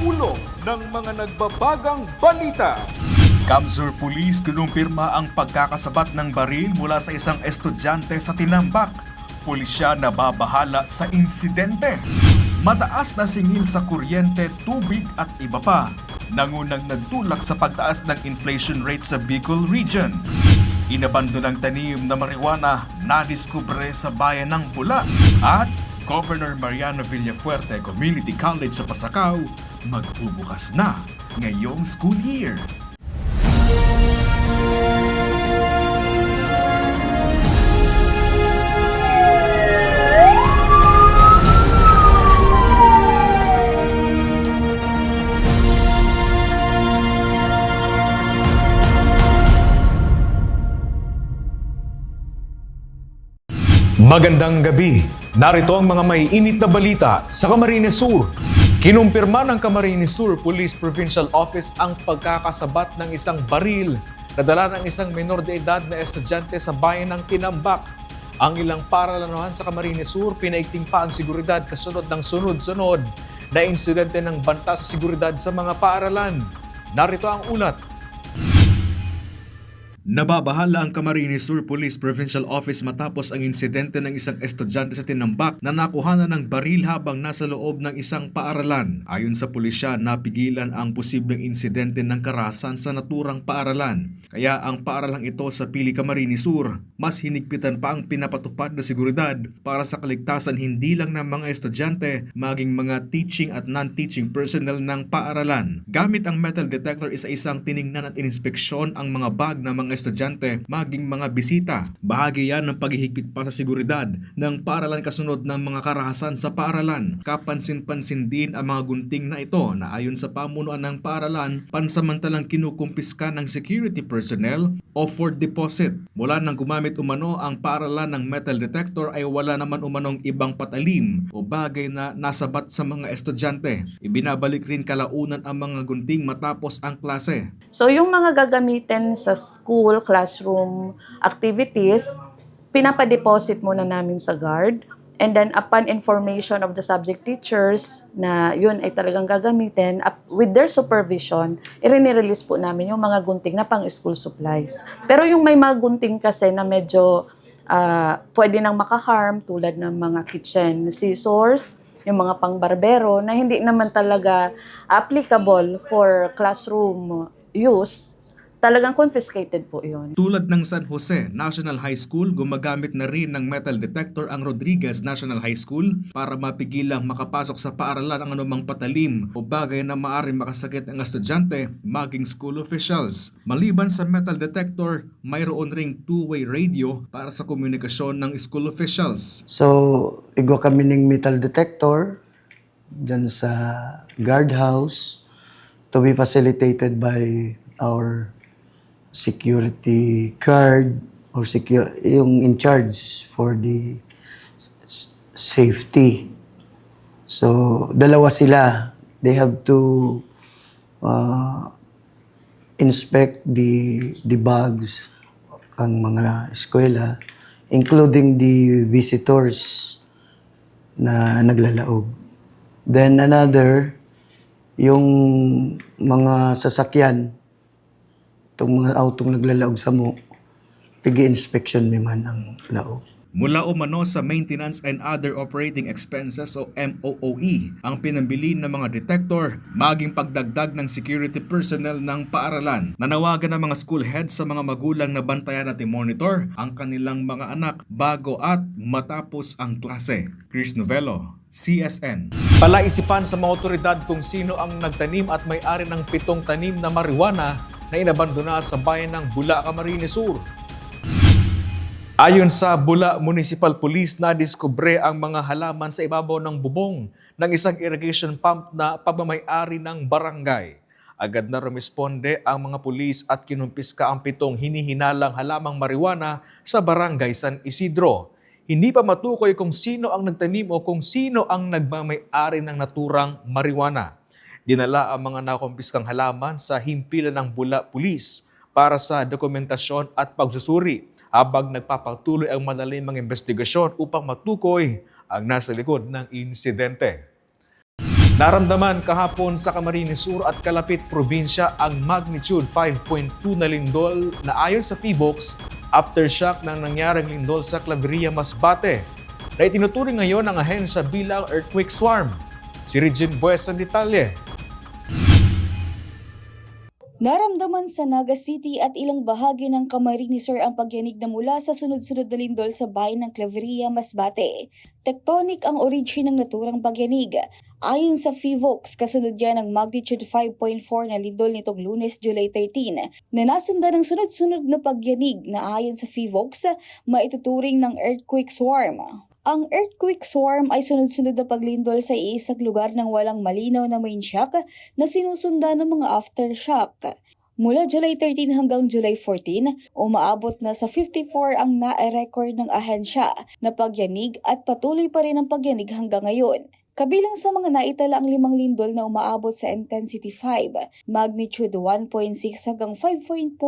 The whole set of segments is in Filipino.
ulo ng mga nagbabagang balita. Kamsur Police kinumpirma ang pagkakasabat ng baril mula sa isang estudyante sa Tinambak. Pulisya na babahala sa insidente. Mataas na singil sa kuryente, tubig at iba pa. Nangunang nagtulak sa pagtaas ng inflation rate sa Bicol Region. Inabando ng tanim na marijuana nadiskubre sa bayan ng Bula. At Governor Mariano Villafuerte Community College sa Pasacao magbubukas na ngayong school year. Magandang gabi. Narito ang mga may init na balita sa Camarines Sur. Kinumpirma ng Camarines Sur Police Provincial Office ang pagkakasabat ng isang baril na dala ng isang menor de edad na estudyante sa bayan ng Tinambak. Ang ilang paralanahan sa Camarines Sur, pinaigting pa ang seguridad kasunod ng sunod-sunod na insidente ng banta sa seguridad sa mga paaralan. Narito ang ulat. Nababahala ang Camarines Sur Police Provincial Office matapos ang insidente ng isang estudyante sa Tinambak na nakuhanan ng baril habang nasa loob ng isang paaralan. Ayon sa pulisya, napigilan ang posibleng insidente ng karahasan sa naturang paaralan. Kaya ang paaralang ito sa Pili Camarines Sur, mas hinigpitan pa ang pinapatupad na seguridad para sa kaligtasan hindi lang ng mga estudyante, maging mga teaching at non-teaching personnel ng paaralan. Gamit ang metal detector, isa-isang tiningnan at inspeksyon ang mga bag ng mga estudyante, maging mga bisita. Bahagi yan ng paghihigpit pa sa seguridad ng paaralan kasunod ng mga karahasan sa paaralan. Kapansin-pansin din ang mga gunting na ito na ayon sa pamunuan ng paaralan, pansamantalang kinukumpiska ng security personnel o for deposit. Mula nang gumamit umano ang paaralan ng metal detector ay wala naman umanong ibang patalim o bagay na nasabat sa mga estudyante. Ibinabalik rin kalaunan ang mga gunting matapos ang klase. So yung mga gagamitin sa school, classroom activities, pinapadeposit muna namin sa guard. And then upon information of the subject teachers na yun ay talagang gagamitin, with their supervision, i-release po namin yung mga gunting na pang school supplies. Pero yung may mga gunting kasi na medyo pwede nang makaharm tulad ng mga kitchen scissors, yung mga pang-barbero na hindi naman talaga applicable for classroom use, talagang confiscated po yun. Tulad ng San Jose National High School, gumagamit na rin ng metal detector ang Rodriguez National High School para mapigilang makapasok sa paaralan ang anumang patalim o bagay na maaaring makasakit ang estudyante, maging school officials. Maliban sa metal detector, mayroon ring two-way radio para sa komunikasyon ng school officials. So, igwa kami ng metal detector dyan sa guardhouse to be facilitated by our security guard or yung in charge for the safety. So, dalawa sila. They have to inspect the bags ang mga eskwela, including the visitors na naglalaog. Then another, yung mga sasakyan, itong mga autong naglalaog sa mo, pigi-inspection man ang laog. Mula umano sa Maintenance and Other Operating Expenses o MOOE ang pinambili ng mga detector, maging pagdagdag ng security personnel ng paaralan. Nanawagan ng mga school heads sa mga magulang na bantayan at i-monitor ang kanilang mga anak bago at matapos ang klase. Chris Novello, CSN. Palaisipan sa mga otoridad kung sino ang nagtanim at may-ari ng 7 tanim na marijuana na inabandona sa bayan ng Bula, Camarines Sur. Ayon sa Bula Municipal Police, nadiskubre ang mga halaman sa ibabaw ng bubong ng isang irrigation pump na pagmamay-ari ng barangay. Agad na rumisponde ang mga pulis at kinumpiska ang 7 hinihinalang halamang marijuana sa barangay San Isidro. Hindi pa matukoy kung sino ang nagtanim o kung sino ang nagmamay-ari ng naturang marijuana. Dinala ang mga nakumpiskang halaman sa himpilan ng Bula Police para sa dokumentasyon at pagsusuri habang nagpapatuloy ang malalim mga investigasyon upang matukoy ang nasa likod ng insidente. Naramdaman kahapon sa Camarines Sur at kalapit probinsya ang magnitude 5.2 na lindol na ayon sa PHIVOLCS aftershock ng nangyaring lindol sa Claveria, Masbate na itinuturing ngayon ng ahensya bilang earthquake swarm. Si Regine Bues ang detalye. Naramdaman sa Naga City at ilang bahagi ng Camarines Sur ang pagyanig na mula sa sunod-sunod na lindol sa bayan ng Claveria, Masbate. Tectonic ang origin ng naturang pagyanig. Ayon sa PHIVOLCS, kasunod yan ng magnitude 5.4 na lindol nitong Lunes, July 13 na nasundan ng sunod-sunod na pagyanig na ayon sa PHIVOLCS maituturing ng earthquake swarm. Ang earthquake swarm ay sunod-sunod na paglindol sa iisang lugar ng walang malinaw na main shock na sinusundan ng mga aftershock. Mula July 13 hanggang July 14, umaabot na sa 54 ang na-record ng ahensya na pagyanig at patuloy pa rin ang pagyanig hanggang ngayon. Kabilang sa mga naitala ang 5 lindol na umaabot sa intensity 5, magnitude 1.6 hanggang 5.4.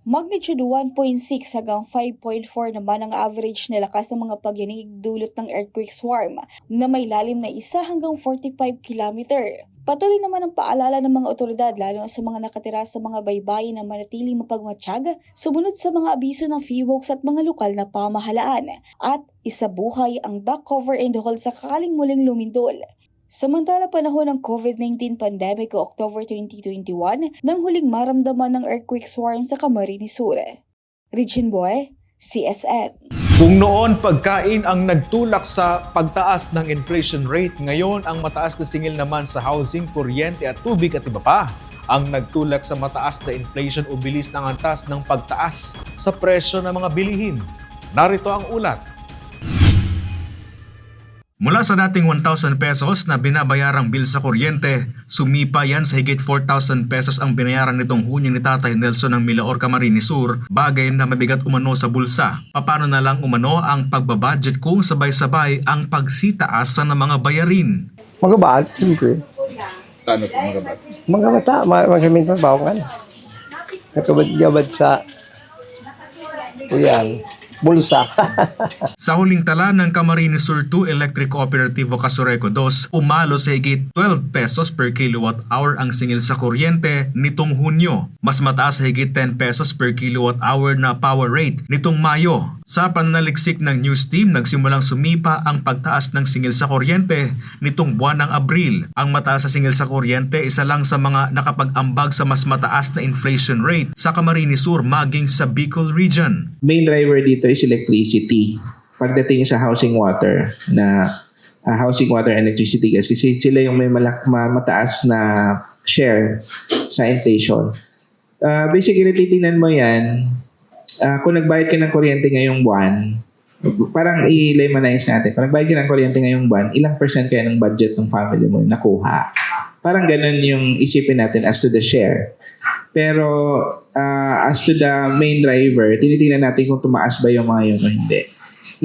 Magnitude 1.6 hanggang 5.4 naman ang average na lakas ng mga pagyanig dulot ng earthquake swarm na may lalim na 1 hanggang 45 km. Patuloy naman ang paalala ng mga otoridad lalo na sa mga nakatira sa mga baybayin na manatiling mapagmatsyag, sumunod sa mga abiso ng PHIVOLCS at mga lokal na pamahalaan at isabuhay ang duck cover and hold sa kakaling muling lumindol. Samantala panahon ng COVID-19 pandemic o October 2021 nang huling maramdaman ng earthquake swarm sa Camarines Sur. Regine Bues, CSN. Kung noon pagkain ang nagtulak sa pagtaas ng inflation rate, ngayon ang mataas na singil naman sa housing, kuryente at tubig at iba pa ang nagtulak sa mataas na inflation o bilis ng antas ng pagtaas sa presyo ng mga bilihin. Narito ang ulat. Mula sa dating 1,000 pesos na binabayarang bill sa kuryente, sumipa yan sa higit 4,000 pesos ang binayaran nitong Hunyo ni Tatay Nelson ng Milaor, Camarines Sur, bagay na mabigat umano sa bulsa. Paano na lang umano ang pagbabudget kung sabay-sabay ang pagsitaasa ng mga bayarin? Mga bata, siyempre. Kano po mga bata? Mga bata, magamit ng bawakan. Nakabad-gabad sa uyan, bulsa. Sa huling tala ng Camarines Sur 2 Electric Cooperativo Casureco 2, umalo sa higit 12 pesos per kilowatt hour ang singil sa kuryente nitong Hunyo. Mas mataas sa higit 10 pesos per kilowatt hour na power rate nitong Mayo. Sa pananaliksik ng news team, nagsimulang sumipa ang pagtaas ng singil sa kuryente nitong buwan ng Abril. Ang mataas sa singil sa kuryente, isa lang sa mga nakapag-ambag sa mas mataas na inflation rate sa Camarines Sur maging sa Bicol Region. Main driver dito is electricity. Pagdating sa housing water na housing water and electricity kasi sila yung may mataas na share sa inflation. Basically, titingnan mo yan, kung nagbayad ka ng kuryente ngayong buwan, parang i-lemonize natin. Kung nagbayad ka ng kuryente ngayong buwan, ilang percent kaya ng budget ng family mo nakuha? Parang ganun yung isipin natin as to the share. Pero as to the main driver, tinitingnan natin kung tumaas ba yung mga yun o hindi.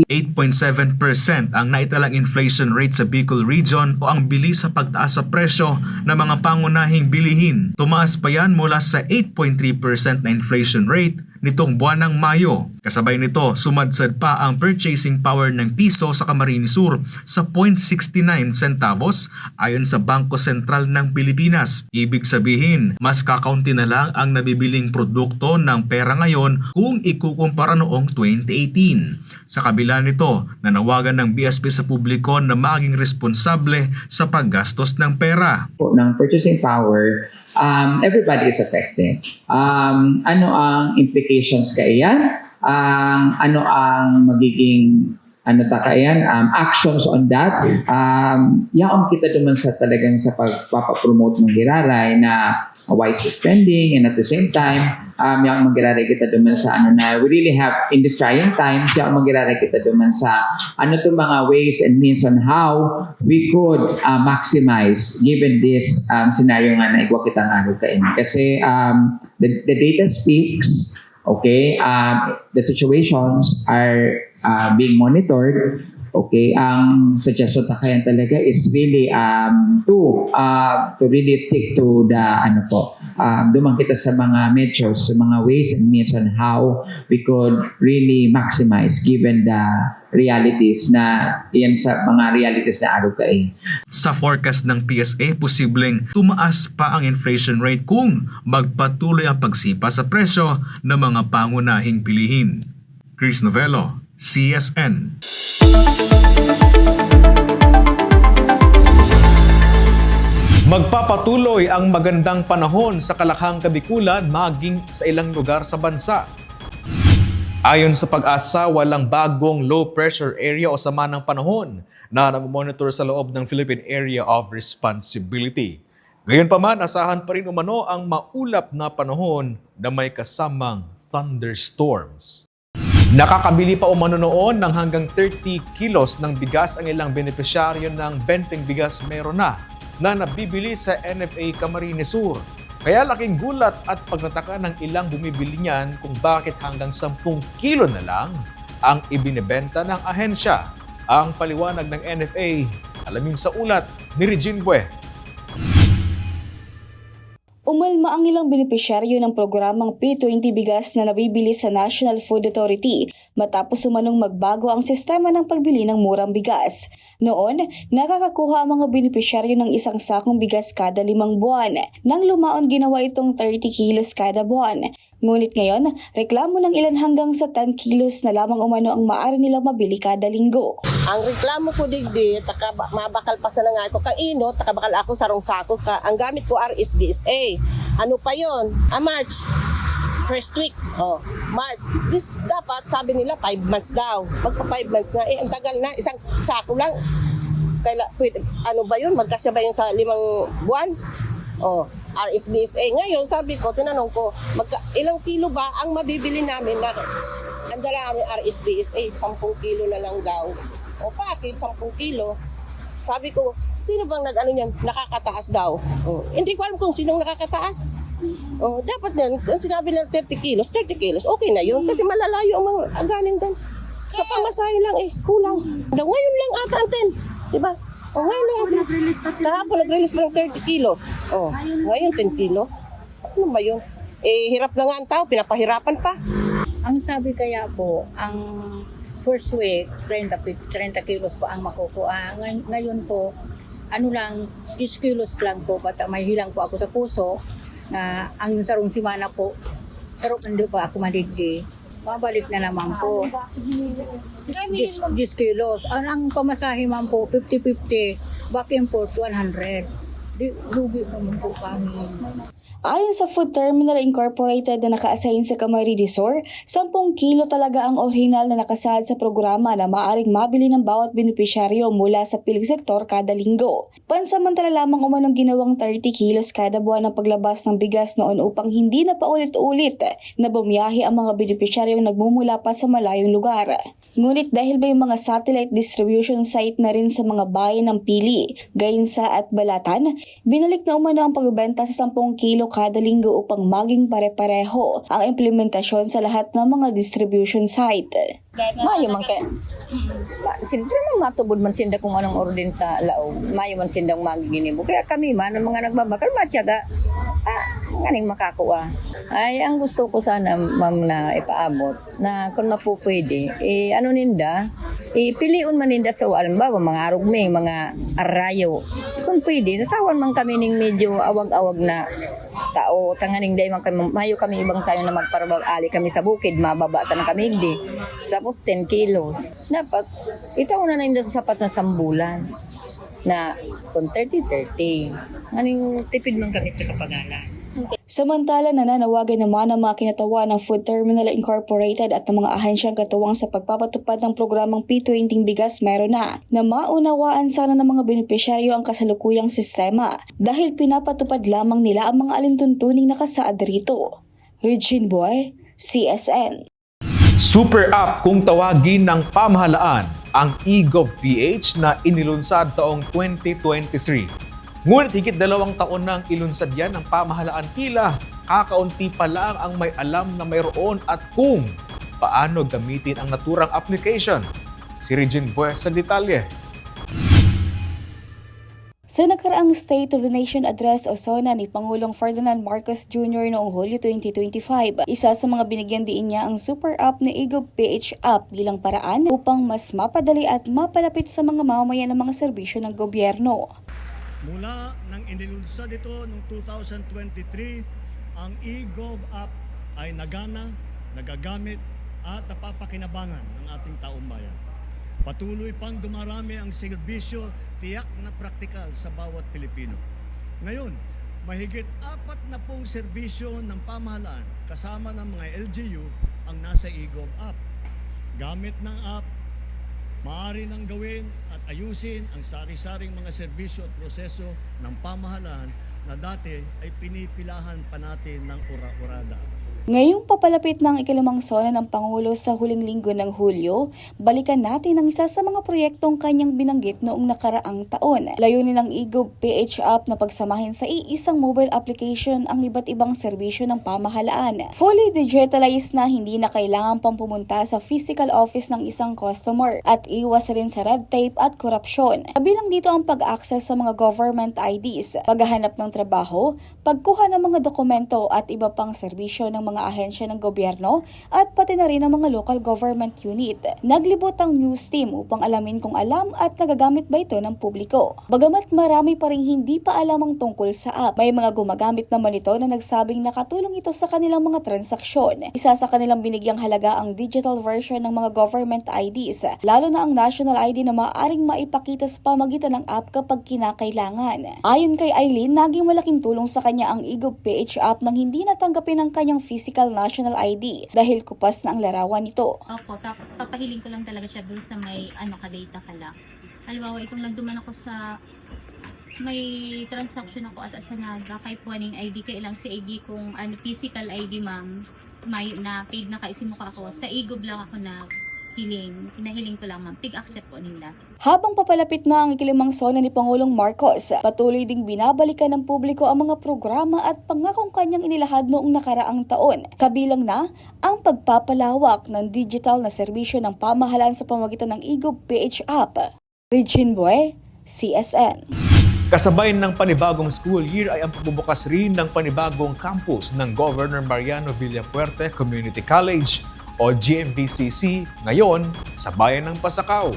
8.7% ang naitalang inflation rate sa Bicol Region o ang bilis sa pagtaas sa presyo ng mga pangunahing bilihin. Tumaas pa yan mula sa 8.3% na inflation rate nitong buwan ng Mayo. Kasabay nito, sumadsad pa ang purchasing power ng piso sa Camarines Sur sa 0.69 centavos ayon sa Bangko Sentral ng Pilipinas. Ibig sabihin, mas kakaunti na lang ang nabibiling produkto ng pera ngayon kung ikukumpara noong 2018. Sa kabila nito, nanawagan ng BSP sa publiko na maging responsable sa paggastos ng pera. Ng purchasing power, everybody is affected. Ano ang implications kaiyan? Ano ang magiging actions on that? Yaon kita naman sa talagang sa pagpapapromote ng giraray na wise spending, and at the same time, yaon mag-giraray kita naman sa na we really have in these trying times, yaon mag-giraray kita naman sa itong mga ways and means on how we could maximize given this scenario nga na igwa kitang kain. Kasi the data speaks. Okay, the situations are being monitored, Okay, ang suggestion ta kaya talaga is really to really stick to the duman kita sa mga measures, sa mga ways and means on how we could really maximize given the realities na yan sa mga realities na araw kay. Sa forecast ng PSA, posibleng tumaas pa ang inflation rate kung magpatuloy ang pagsipa sa presyo ng mga pangunahing bilihin. Chris Novello, CSN. Magpapatuloy ang magandang panahon sa Kalakhang, Kabikulan maging sa ilang lugar sa bansa. Ayon sa Pag-asa, walang bagong low pressure area o sama ng panahon na namomonitor sa loob ng Philippine Area of Responsibility. Gayunpaman, asahan pa rin umano ang maulap na panahon na may kasamang thunderstorms. Nakakabili pa umano noon ng hanggang 30 kilos ng bigas ang ilang benepisyaryo ng Benteng Bigas Meron na nabibili sa NFA Camarines Sur. Kaya laking gulat at pagnataka ng ilang bumibili niyan kung bakit hanggang 10 kilo na lang ang ibinebenta ng ahensya. Ang paliwanag ng NFA, alamin sa ulat ni Regine Bue. Umalma ang ilang benepisyaryo ng programang P20 bigas na nabibili sa National Food Authority matapos umanong magbago ang sistema ng pagbili ng murang bigas. Noon, nakakakuha ang mga benepisyaryo ng isang sakong bigas kada 5 buwan. Nang lumaon, ginawa itong 30 kilos kada buwan. Ngunit ngayon, reklamo ng ilan hanggang sa 10 kilos na lamang umano ang maaari nilang mabili kada linggo. Ang reklamo ko digdi, mabakal pa sa nga ako kaino, takabakal ako sarong sako ka. Ang gamit ko RSBSA. Ano pa yon? March. First week. March. This dapat, sabi nila, 5 months daw. Magpa 5 months na. Ang tagal na. Isang sako lang. Ano ba yun? Magkasya ba yun sa 5 buwan? RSBSA. Ngayon, sabi ko, tinanong ko, ilang kilo ba ang mabibili namin na ang dala namin RSBSA? 10 kilo na lang daw. Bakit 10 kilo? Sabi ko, sino bang nakakataas daw? Hindi ko alam kung sinong nakakataas. Dapat na, kung sinabi ng 30 kilos, okay na yun. Kasi malalayo ang mga aganin doon. Sa pamasahe lang kulang. Ngayon lang ata ang 10. Diba? Ngayon lang ang 10. Kahapon nag-release pa ng 30 kilos. Ngayon 10 kilos. Ano ba yun? Hirap na nga ang tao, pinapahirapan pa. Ang sabi kaya po, ang first week, 30 kilos po ang makukuha. Ngayon po, 10 kilos lang po, may hilang po ako sa puso, na ang sarong simana po, sarap hindi pa ako maligdi. Mabalik na naman po. 10 kilos. Ang pamasahe man po, 50-50, back and forth, 100. Lugi naman po kami. Ayon sa Food Terminal Incorporated na naka-assign sa Camarines Sur, 10 kilo talaga ang orihinal na nakasahad sa programa na maaaring mabili ng bawat benepisyaryo mula sa piling sektor kada linggo. Pansamantala lamang umanong ginawang 30 kilos kada buwan ng paglabas ng bigas noon upang hindi na paulit-ulit na bumiyahe ang mga benepisyaryong nagmumula pa sa malayong lugar. Ngunit dahil may mga satellite distribution site na rin sa mga bayan ng Pili, Gainsa at Balatan, binalik na umano ang pagbebenta sa 10 kilo kada linggo upang maging pare-pareho ang implementasyon sa lahat ng mga distribution site. Mayo man kaya. Siyempre man matubod man sinda kung anong orden sa laog. Mayo man sindang magiginimo. Kaya kami man, ang mga nagbabakal, matyaga. Nganing makakuha. Ay, ang gusto ko sana, ma'am, na ipaabot, na kung mapupwede, piliun man ninda sa alam ba, mga arugming, mga arayo. Kung pwede, natawan man kami ng medyo awag-awag na tao, tanganing day man kami, mayo kami ibang tayo na magparabali kami sa bukid, mababa sa ng kami hindi. Tapos 10 kilos. Dapat, itaw na ninda sa sapat na sambulan na kung 30-30. Nganing tipid man kami sa kapagalan. Samantala, nananawagan naman ang mga kinatawa ng Food Terminal Incorporated at ng mga ahensyang katuwang sa pagpapatupad ng programang P20 bigas meron na maunawaan sana ng mga benepisyaryo ang kasalukuyang sistema dahil pinapatupad lamang nila ang mga alintuntuning nakasaad rito. Regine Bue, CSN. Super app kung tawagin ng pamahalaan ang eGovPH na inilunsad taong 2023. Ngunit higit 2 taon nang ilunsad yan ng pamahalaan, tila kakaunti pa lang ang may alam na mayroon at kung paano gamitin ang naturang application. Si Regine Bues sa detalye. Sa nakaraang State of the Nation Address o SONA ni Pangulong Ferdinand Marcos Jr. noong Hulyo 2025, isa sa mga binigyan diin niya ang super app na eGov PH app bilang paraan upang mas mapadali at mapalapit sa mga mamamayan ng mga serbisyo ng gobyerno. Mula nang inilunsad ito noong 2023, ang eGov app ay nagana, nagagamit at napapakinabangan ng ating taong bayan. Patuloy pang dumarami ang serbisyo tiyak na praktikal sa bawat Pilipino. Ngayon, mahigit 40 serbisyo ng pamahalaan kasama ng mga LGU ang nasa eGov app. Gamit ng app, maaari nang gawin at ayusin ang sari-saring mga serbisyo at proseso ng pamahalaan na dati ay pinipilahan pa natin ng ura-urada. Ngayong papalapit ng ikalimang SONA ng Pangulo sa huling linggo ng Hulyo, balikan natin ang isa sa mga proyektong kanyang binanggit noong nakaraang taon. Layunin ng eGov PH app na pagsamahin sa iisang mobile application ang iba't ibang serbisyo ng pamahalaan. Fully digitalized na hindi na kailangan pang pumunta sa physical office ng isang customer at iwas rin sa red tape at korupsyon. Kabilang dito ang pag-access sa mga government IDs, paghahanap ng trabaho, pagkuha ng mga dokumento at iba pang serbisyo ng mga ahensya ng gobyerno at pati na rin ang mga local government unit. Naglibot ang news team upang alamin kung alam at nagagamit ba ito ng publiko. Bagamat marami pa rin hindi pa alam ang tungkol sa app, may mga gumagamit naman ito na nagsabing nakatulong ito sa kanilang mga transaksyon. Isa sa kanilang binigyang halaga ang digital version ng mga government IDs, lalo na ang national ID na maaaring maipakita sa pamagitan ng app kapag kinakailangan. Ayon kay Eileen, naging malaking tulong sa kanya ang eGov PH app nang hindi natanggapin ang kanyang physical national ID dahil kupas na ang larawan nito. Opo, tapos papahiling ko lang talaga siya doon sa may ka-data ka lang. Halimbawa, kung nagduman ako sa may transaction ako at asanaga, kahit puwaning ID, kailang si ID kung physical ID ma'am, may na paid na kaisimukha ako. Sa eGov lang ako pinahiling ko lang ma'am, tig-accept po nila. Habang papalapit na ang ikalimang SONA ni Pangulong Marcos, patuloy ding binabalikan ng publiko ang mga programa at pangakong kanyang inilahad noong nakaraang taon. Kabilang na ang pagpapalawak ng digital na serbisyo ng pamahalaan sa pamamagitan ng eGov PH app. Regine Bues, CSN. Kasabay ng panibagong school year ay ang pagbubukas rin ng panibagong campus ng Governor Mariano Villafuerte Community College o GMVCC ngayon sa bayan ng Pasakaw.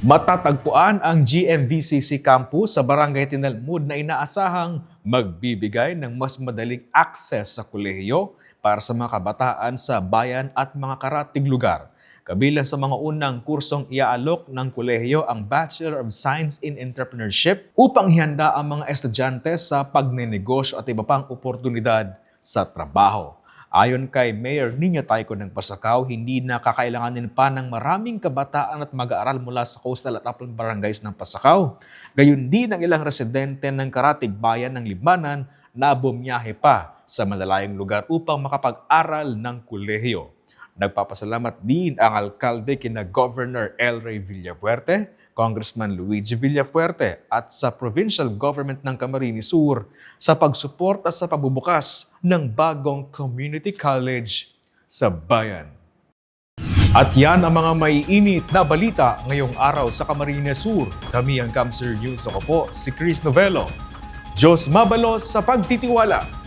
Matatagpuan ang GMVCC campus sa Barangay Tinalmud na inaasahang magbibigay ng mas madaling access sa kolehiyo para sa mga kabataan sa bayan at mga karatig lugar. Kabilang sa mga unang kursong iaalok ng kolehiyo ang Bachelor of Science in Entrepreneurship upang ihanda ang mga estudyante sa pagnenegosyo at iba pang oportunidad sa trabaho. Ayon kay Mayor Nino Tayco ng Pasakaw, hindi na kakailanganin pa ng maraming kabataan at mag-aaral mula sa coastal at upland barangays ng Pasakaw. Gayun din ang ilang residente ng karatig bayan ng Libmanan na bumiyahe pa sa malalayong lugar upang makapag-aral ng kolehiyo. Nagpapasalamat din ang alkalde kina Governor El Rey Villafuerte, Congressman Luigi Villafuerte at sa provincial government ng Camarines Sur sa pagsuporta sa pagbubukas ng bagong community college sa bayan. At yan ang mga maiinit na balita ngayong araw sa Camarines Sur. Kami ang Camser News. Ako po si Chris Novello. Diyos mabalos sa pagtitiwala.